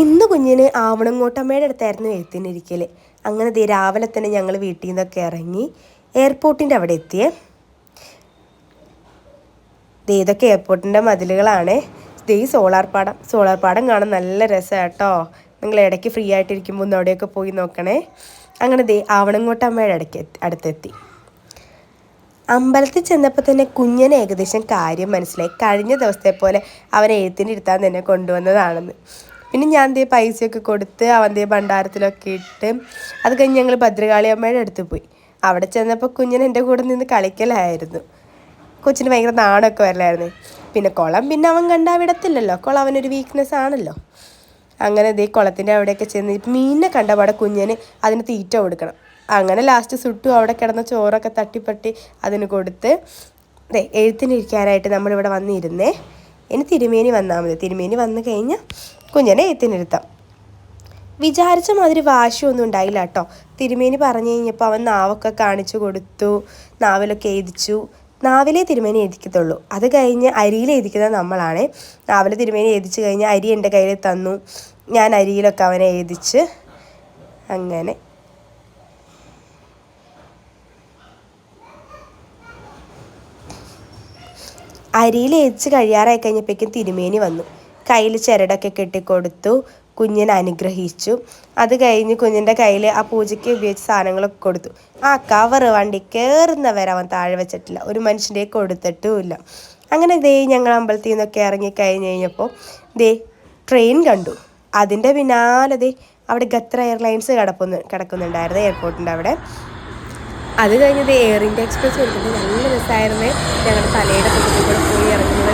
ഇന്ന് കുഞ്ഞിന് ആവണങ്ങോട്ടമ്മയുടെ അടുത്തായിരുന്നു എഴുത്തിനിരിക്കൽ. അങ്ങനെ ദേ രാവിലെ തന്നെ ഞങ്ങൾ വീട്ടിൽ നിന്നൊക്കെ ഇറങ്ങി എയർപോർട്ടിൻ്റെ അവിടെ എത്തിയേ. ഇതൊക്കെ എയർപോർട്ടിൻ്റെ മതിലുകളാണ്. ഈ സോളാർ പാടം കാണാൻ നല്ല രസമാണ് കേട്ടോ. നിങ്ങൾ ഇടയ്ക്ക് ഫ്രീ ആയിട്ടിരിക്കുമ്പോൾ ഒന്ന് അവിടെയൊക്കെ പോയി നോക്കണേ. അങ്ങനെ ആവണങ്ങോട്ടമ്മയുടെ അടുത്തെത്തി. അമ്പലത്തിൽ ചെന്നപ്പോൾ തന്നെ കുഞ്ഞിന് ഏകദേശം കാര്യം മനസ്സിലായി. കഴിഞ്ഞ ദിവസത്തെ പോലെ അവൻ എഴുത്തിനിരുത്താൻ തന്നെ കൊണ്ടുവന്നതാണെന്ന്. പിന്നെ ഞാൻ പൈസയൊക്കെ കൊടുത്ത് അവൻ ഭണ്ഡാരത്തിലൊക്കെ ഇട്ട് അത് കഴിഞ്ഞ് ഞങ്ങൾ ഭദ്രകാളി അമ്മയുടെ അടുത്ത് പോയി. അവിടെ ചെന്നപ്പോൾ കുഞ്ഞിന് എൻ്റെ കൂടെ നിന്ന് കളിക്കലായിരുന്നു. കൊച്ചിന് ഭയങ്കര നാണമൊക്കെ വരലായിരുന്നു. പിന്നെ കുളം പിന്നെ അവൻ കണ്ടാൽ വിടത്തില്ലല്ലോ, കുളം അവനൊരു വീക്ക്നെസ് ആണല്ലോ. അങ്ങനെ കുളത്തിൻ്റെ അവിടെയൊക്കെ ചെന്ന് മീനിനെ കണ്ടപാടെ കുഞ്ഞിന് അതിന് തീറ്റ കൊടുക്കണം. അങ്ങനെ ലാസ്റ്റ് സുട്ടു അവിടെ കിടന്ന ചോറൊക്കെ തട്ടിപ്പട്ടി അതിന് കൊടുത്ത് എഴുത്തിനിരിക്കാനായിട്ട് നമ്മളിവിടെ വന്നിരുന്നേ. ഇനി തിരുമേനി വന്നാൽ മതി. തിരുമേനി വന്നു കഴിഞ്ഞാൽ കുഞ്ഞിനെ എഴുത്തിനിരുത്താം. വിചാരിച്ച മാതിരി വാശിയൊന്നും ഉണ്ടായില്ല കേട്ടോ. തിരുമേനി പറഞ്ഞു കഴിഞ്ഞപ്പോൾ അവൻ നാവൊക്കെ കാണിച്ചു കൊടുത്തു, നാവിലൊക്കെ എഴുതിച്ചു. നാവിലേ തിരുമേനി എഴുതിക്കത്തുള്ളൂ, അത് കഴിഞ്ഞ് അരിയിൽ എഴുതിക്കുന്നത് നമ്മളാണ്. നാവിൽ തിരുമേനി എഴുതിച്ച് കഴിഞ്ഞ് അരി എൻ്റെ കയ്യിൽ തന്നു. ഞാൻ അരിയിലൊക്കെ അവനെ എഴുതിച്ച് അങ്ങനെ അരിയിൽ എഴുതിച്ച് കഴിയാറായി കഴിഞ്ഞപ്പോഴേക്കും തിരുമേനി വന്നു. കയ്യിൽ ചിരടൊക്കെ കെട്ടിക്കൊടുത്തു, കുഞ്ഞിനെ അനുഗ്രഹിച്ചു. അത് കഴിഞ്ഞ് കുഞ്ഞിൻ്റെ കയ്യിൽ ആ പൂജയ്ക്ക് ഉപയോഗിച്ച സാധനങ്ങളൊക്കെ കൊടുത്തു. ആ കവറ് വണ്ടി കയറുന്നവരെ അവൻ താഴെ വെച്ചിട്ടില്ല, ഒരു മനുഷ്യൻ്റെ കൊടുത്തിട്ടുമില്ല. അങ്ങനെ ഞങ്ങൾ അമ്പലത്തിൽ നിന്നൊക്കെ ഇറങ്ങിക്കഴിഞ്ഞ് കഴിഞ്ഞപ്പോൾ ട്രെയിൻ കണ്ടു. അതിൻ്റെ പിന്നാലെ അവിടെ ഖത്തർ എയർലൈൻസ് കിടക്കുന്നുണ്ടായിരുന്നു എയർപോർട്ടിൻ്റെ അവിടെ. അത് കഴിഞ്ഞ് എയർ ഇന്ത്യ എക്സ്പ്രസ് വരുന്നത് നല്ല രസമായിരുന്നു. ഞങ്ങളുടെ തലയുടെ പുറത്തു കൂടെ പോയി ഇറങ്ങുന്നത്